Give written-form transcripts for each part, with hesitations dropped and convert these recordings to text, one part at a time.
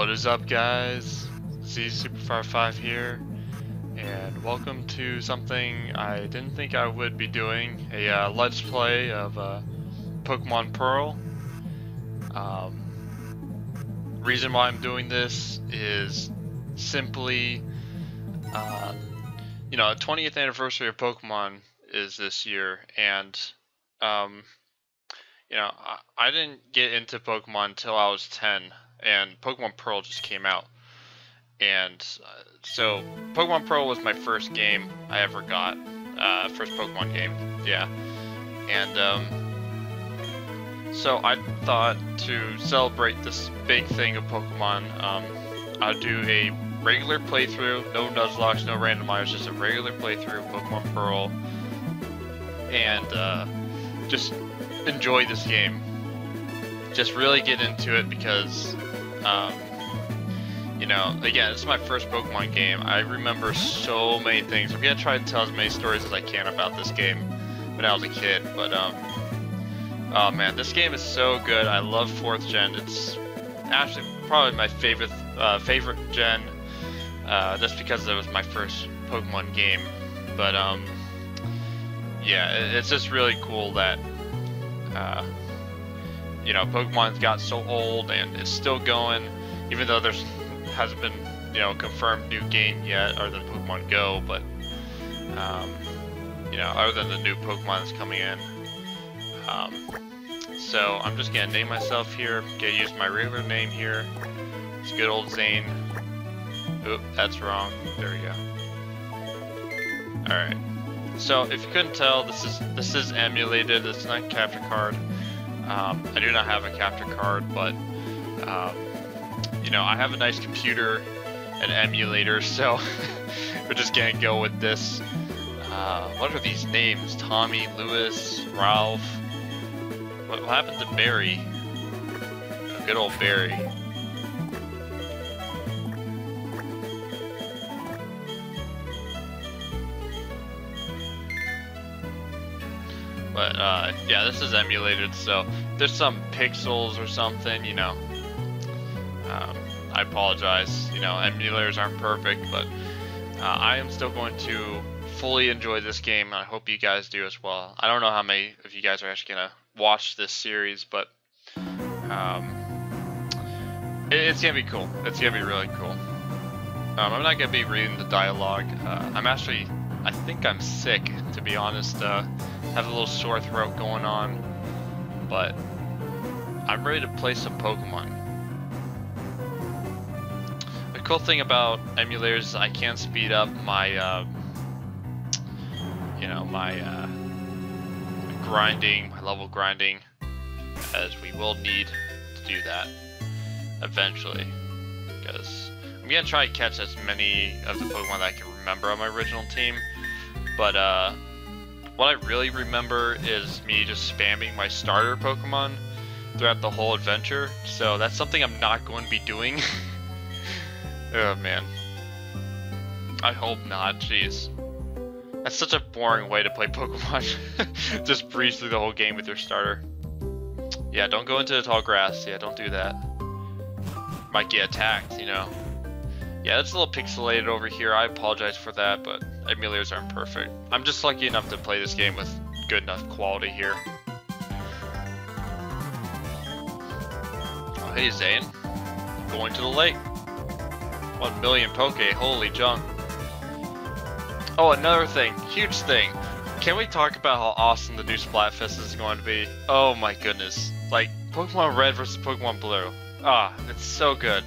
What is up, guys? Z Superfire 5 here, and welcome to something I didn't think I would be doing, a Let's Play of Pokemon Pearl. Reason why I'm doing this is simply, 20th anniversary of Pokemon is this year, and, I didn't get into Pokemon until I was 10. And Pokemon Pearl just came out, and so Pokemon Pearl was my first game I ever got, first Pokemon game, yeah, and so I thought to celebrate this big thing of Pokemon, I'll do a regular playthrough, no Nuzlocke, no randomizers, just a regular playthrough of Pokemon Pearl, and just enjoy this game, just really get into it because again, this is my first Pokemon game. I remember so many things. I'm gonna try to tell as many stories as I can about this game when I was a kid, but oh man, this game is so good. I love 4th gen. It's actually probably my favorite gen, just because it was my first Pokemon game. But yeah, it's just really cool that Pokemon's got so old and it's still going, even though there's hasn't been confirmed new game yet other than Pokemon Go, but other than the new Pokemon that's coming in. So I'm just gonna name myself here, gonna use my regular name here. It's good old Zane. Oop, that's wrong. There we go. Alright. So if you couldn't tell, this is emulated, it's not a capture card. I do not have a capture card, but I have a nice computer and emulator, so we're just gonna go with this. What are these names? Tommy, Lewis, Ralph. What happened to Barry? Good old Barry. But yeah, this is emulated, so there's some pixels or something, I apologize, emulators aren't perfect, but I am still going to fully enjoy this game, and I hope you guys do as well. I don't know how many of you guys are actually going to watch this series, but it's going to be cool. It's going to be really cool. I'm not going to be reading the dialogue. I think I'm sick, to be honest. Have a little sore throat going on, but I'm ready to play some Pokemon. The cool thing about emulators is I can speed up my, my grinding, my level grinding, as we will need to do that eventually, because I'm gonna try to catch as many of the Pokemon that I can remember on my original team, but what I really remember is me just spamming my starter Pokemon throughout the whole adventure, so that's something I'm not going to be doing. Oh man. I hope not, jeez. That's such a boring way to play Pokemon. Just breeze through the whole game with your starter. Yeah, don't go into the tall grass, yeah, don't do that. Might get attacked, Yeah, it's a little pixelated over here, I apologize for that, but emulators aren't perfect. I'm just lucky enough to play this game with good enough quality here. Oh, hey Zane. Going to the lake. 1 million Poke, holy junk. Oh, another thing, huge thing. Can we talk about how awesome the new Splatfest is going to be? Oh my goodness. Like, Pokemon Red versus Pokemon Blue. Ah, it's so good.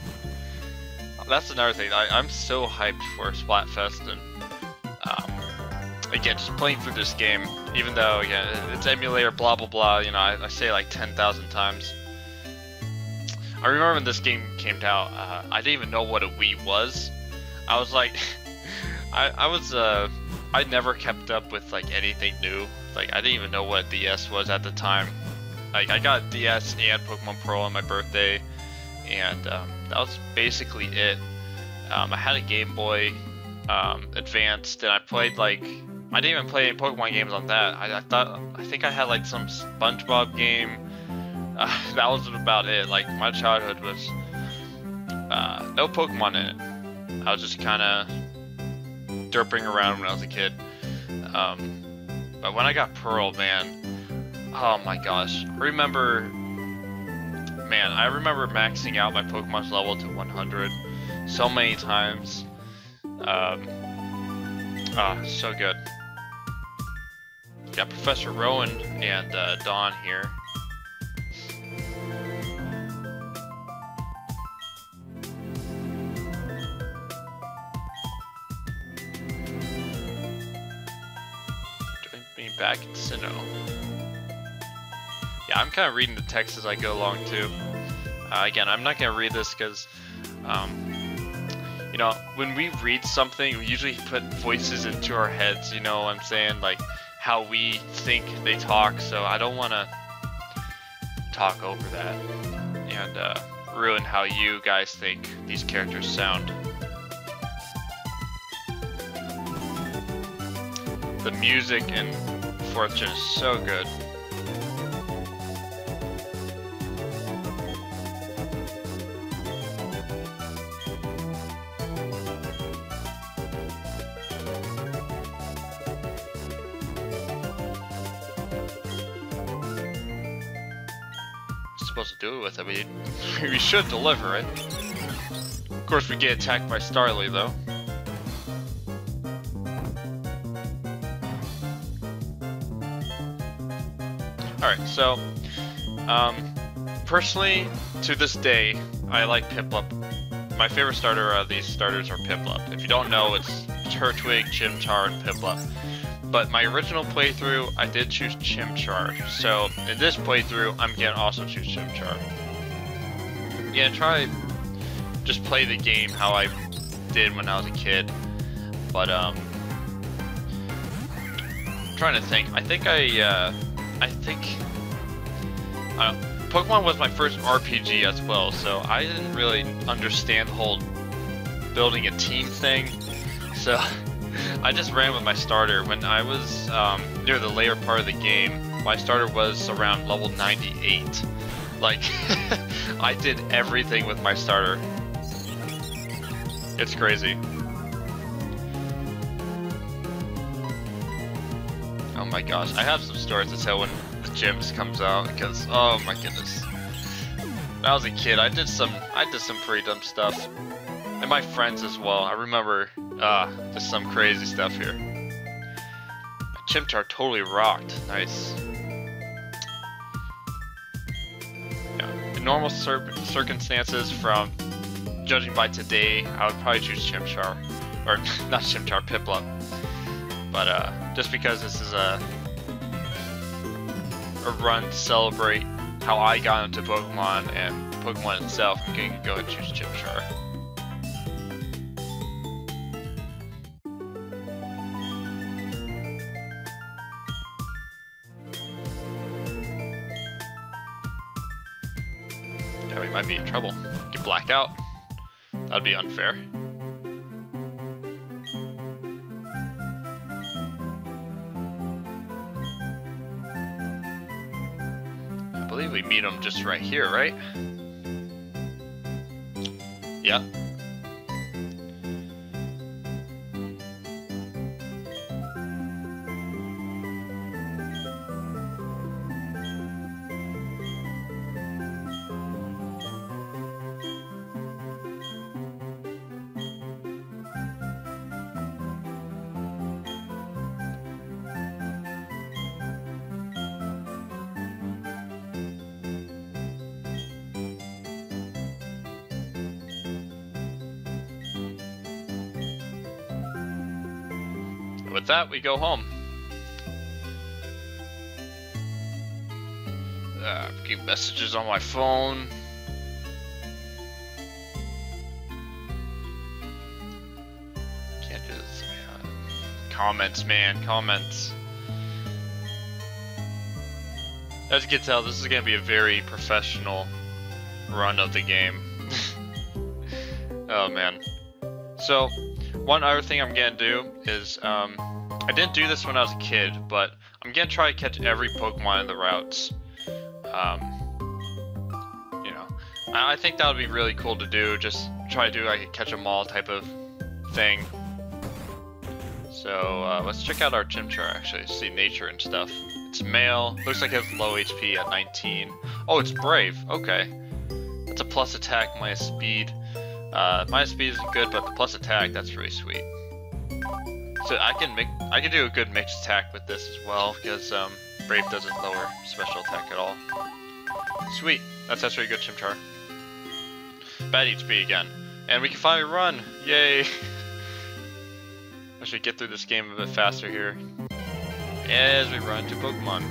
That's another thing. I'm so hyped for Splatfest, and again, just playing through this game, even though it's emulator, blah blah blah. I say like 10,000 times. I remember when this game came out, I didn't even know what a Wii was. I was like, I never kept up with like anything new. Like I didn't even know what a DS was at the time. Like I got DS and Pokemon Pearl on my birthday, and that was basically it. I had a Game Boy Advanced, and I played I didn't even play any Pokemon games on that. I think I had like some SpongeBob game. That was about it. Like my childhood was no Pokemon in it. I was just kind of derping around when I was a kid. But when I got Pearl, man, oh my gosh, I remember maxing out my Pokemon's level to 100 so many times. So good. Got Professor Rowan and Dawn here. Back in Sinnoh. Yeah, I'm kind of reading the text as I go along too. Again, I'm not gonna read this because, you know, when we read something, we usually put voices into our heads. You know what I'm saying? Like how we think they talk. So I don't want to talk over that and ruin how you guys think these characters sound. The music in 4th Gen is so good. Supposed to do it with it, we should deliver it. Of course, we get attacked by Starly though. Alright, so, personally, to this day, I like Piplup. My favorite starter out of these starters are Piplup. If you don't know, it's Turtwig, Chimchar, and Piplup. But my original playthrough, I did choose Chimchar. So, in this playthrough, I'm gonna also choose Chimchar. Yeah, try just play the game how I did when I was a kid. But, trying to think. I think Pokemon was my first RPG as well, so I didn't really understand the whole building a team thing. So I just ran with my starter. When I was near the later part of the game, my starter was around level 98. Like, I did everything with my starter. It's crazy. Oh my gosh, I have some stories to tell when the gyms comes out because oh my goodness. When I was a kid, I did some pretty dumb stuff. And my friends as well. I remember just some crazy stuff here. My Chimchar totally rocked. Nice. Yeah. In normal circumstances, from judging by today, I would probably choose Chimchar. Or not Chimchar, Piplup. But just because this is a run to celebrate how I got into Pokemon and Pokemon itself, I'm going to go and choose Chimchar. Yeah, we might be in trouble. Get black out. That'd be unfair. I believe we meet him just right here, right? Yeah. With that, we go home. Keep messages on my phone. Can't do this. Comments, man, comments. As you can tell, this is going to be a very professional run of the game. Oh man. So, one other thing I'm gonna do is, I didn't do this when I was a kid, but I'm gonna try to catch every Pokemon in the routes. You know, I think that would be really cool to do. Just try to do like a catch 'em all type of thing. So let's check out our Chimchar actually, see nature and stuff. It's male, looks like it has low HP at 19. Oh, it's brave, okay. That's a plus attack, minus speed. Minus speed isn't good, but the plus attack, that's really sweet. So I can do a good mixed attack with this as well, because brave doesn't lower special attack at all. Sweet, that's actually a good Chimchar. Bad HP again. And we can finally run, yay! I should get through this game a bit faster here as we run to Pokemon.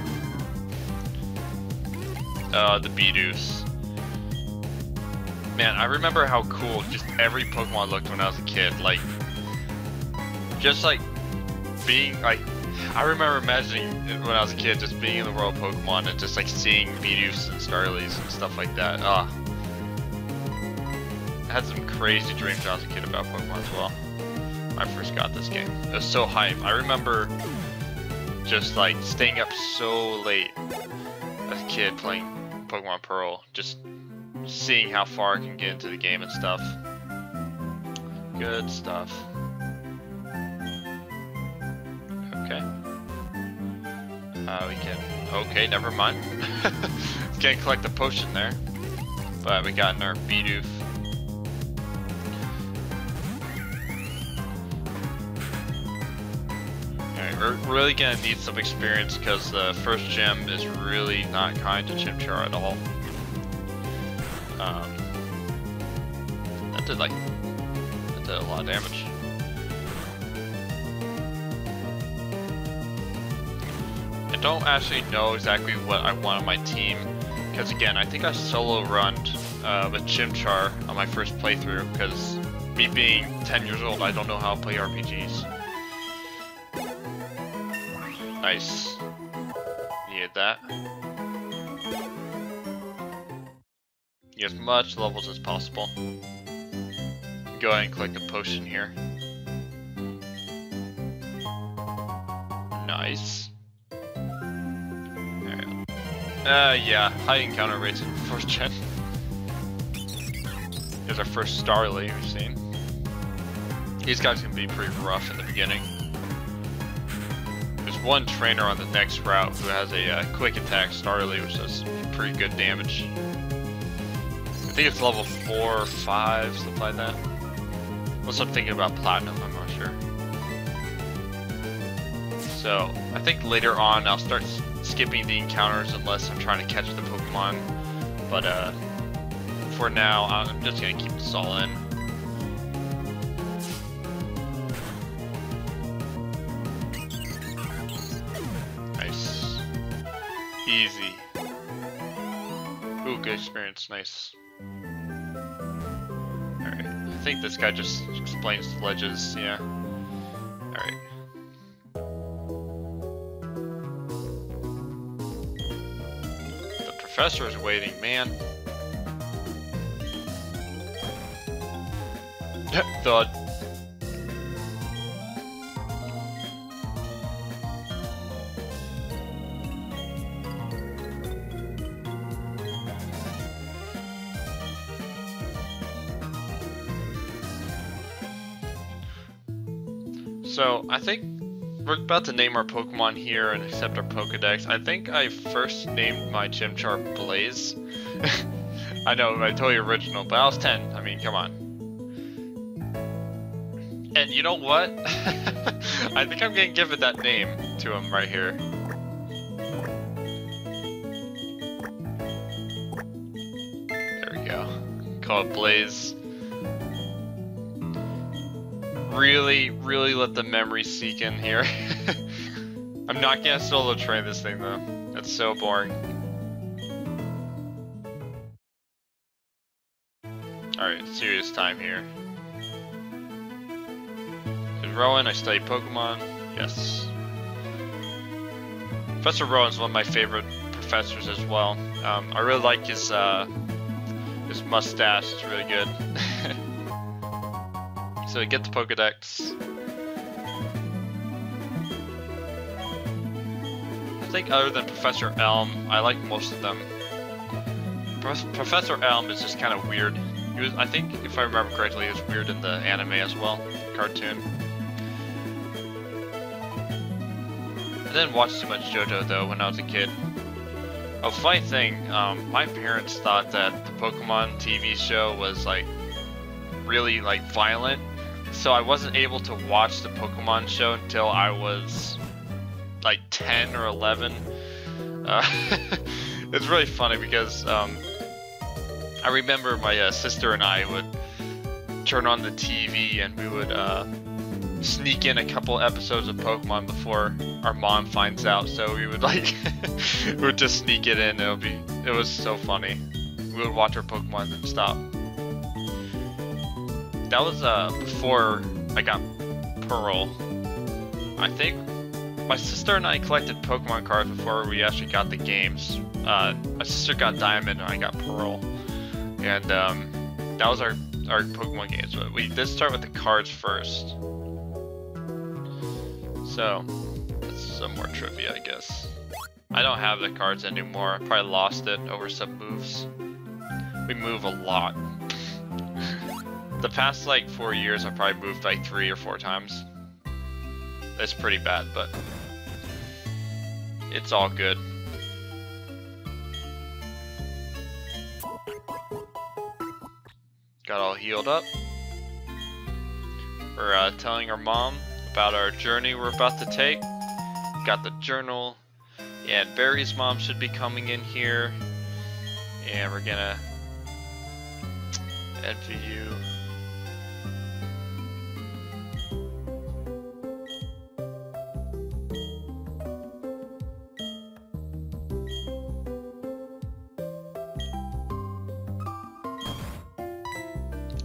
The Bidoof. Man, I remember how cool just every Pokemon looked when I was a kid. Like, just like being like, I remember imagining when I was a kid just being in the world of Pokemon and just like seeing Bidoofs and Starlies and stuff like that. I had some crazy dreams when I was a kid about Pokemon as well. When I first got this game, it was so hype. I remember just like staying up so late as a kid playing Pokemon Pearl, just seeing how far I can get into the game and stuff. Good stuff. Okay. We can. Okay, never mind. Can't collect the potion there, but we got our Bidoof. We're really gonna need some experience because the first gym is really not kind to Chimchar at all. That did a lot of damage. I don't actually know exactly what I want on my team because again, I think I solo run with Chimchar on my first playthrough because me being 10 years old, I don't know how to play RPGs. Nice. Needed that. Get as much levels as possible. Go ahead and collect a potion here. Nice. Alright. Yeah, high encounter rates in 4th gen. Here's our first Starly we've seen. These guys can be pretty rough in the beginning. One trainer on the next route who has a quick attack Starly, which does pretty good damage. I think it's level 4 or 5, something like that. Unless I'm thinking about Platinum, I'm not sure. So, I think later on I'll start skipping the encounters unless I'm trying to catch the Pokemon. But for now, I'm just gonna keep this all in. Easy. Ooh, good experience, nice. Alright, I think this guy just explains the ledges, yeah. Alright. The professor is waiting, man. Thud. So, I think we're about to name our Pokemon here and accept our Pokedex. I think I first named my Chimchar Blaze. I know, I totally original, but I was 10. I mean, come on. And you know what? I think I'm gonna give it that name to him right here. There we go. Call it Blaze. Really let the memory seek in here. I'm not gonna solo train this thing though. That's so boring. Alright, serious time here. In Rowan, I study Pokemon. Yes. Professor Rowan's one of my favorite professors as well. I really like his mustache, it's really good. So get the Pokedex. I think other than Professor Elm, I like most of them. Professor Elm is just kind of weird. He was, I think, if I remember correctly, he was weird in the anime as well, cartoon. I didn't watch too much JoJo though when I was a kid. A funny thing, my parents thought that the Pokemon TV show was like really like violent, so I wasn't able to watch the Pokemon show until I was like 10 or 11. It's really funny because I remember my sister and I would turn on the TV and we would sneak in a couple episodes of Pokemon before our mom finds out. So we would like we would just sneak it in. It was so funny. We would watch our Pokemon and stop. That was before I got Pearl. I think my sister and I collected Pokemon cards before we actually got the games. My sister got Diamond and I got Pearl, and that was our Pokemon games. But we did start with the cards first. So that's some more trivia, I guess. I don't have the cards anymore. I probably lost it over some moves. We move a lot. The past like 4 years, I probably moved like 3 or 4 times. It's pretty bad, but it's all good. Got all healed up. We're telling our mom about our journey we're about to take. Got the journal, and Barry's mom should be coming in here, and we're gonna envy you.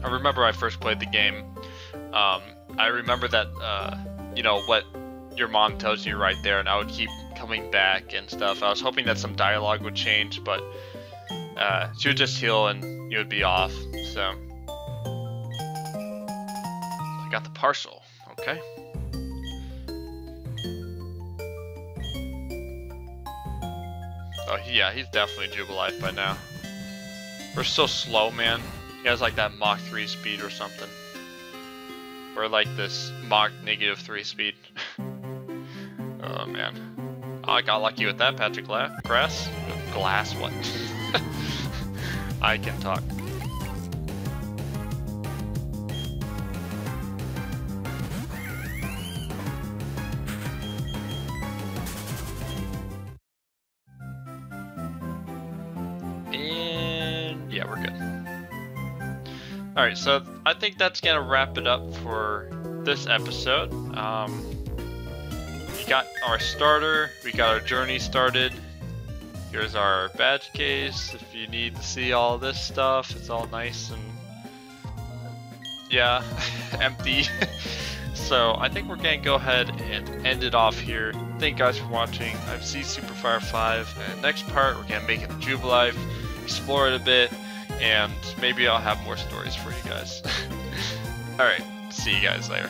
I remember I first played the game. I remember that, you know, what your mom tells you right there, and I would keep coming back and stuff. I was hoping that some dialogue would change, but she would just heal and you would be off, so. I got the parcel, okay. Oh, yeah, he's definitely Jubilife by now. We're so slow, man. He has like that Mach 3 speed or something. Or like this Mach -3 speed. Oh man. Oh, I got lucky with that, Patrick Grass. Glass, what? I can talk. And yeah, we're good. Alright, so I think that's gonna wrap it up for this episode. We got our starter, we got our journey started. Here's our badge case. If you need to see all this stuff, it's all nice and yeah, empty. So I think we're gonna go ahead and end it off here. Thank you guys for watching. I'm Superfire 5, and next part we're gonna make it a Jubilife, explore it a bit, and maybe I'll have more stories for you guys. Alright, see you guys later.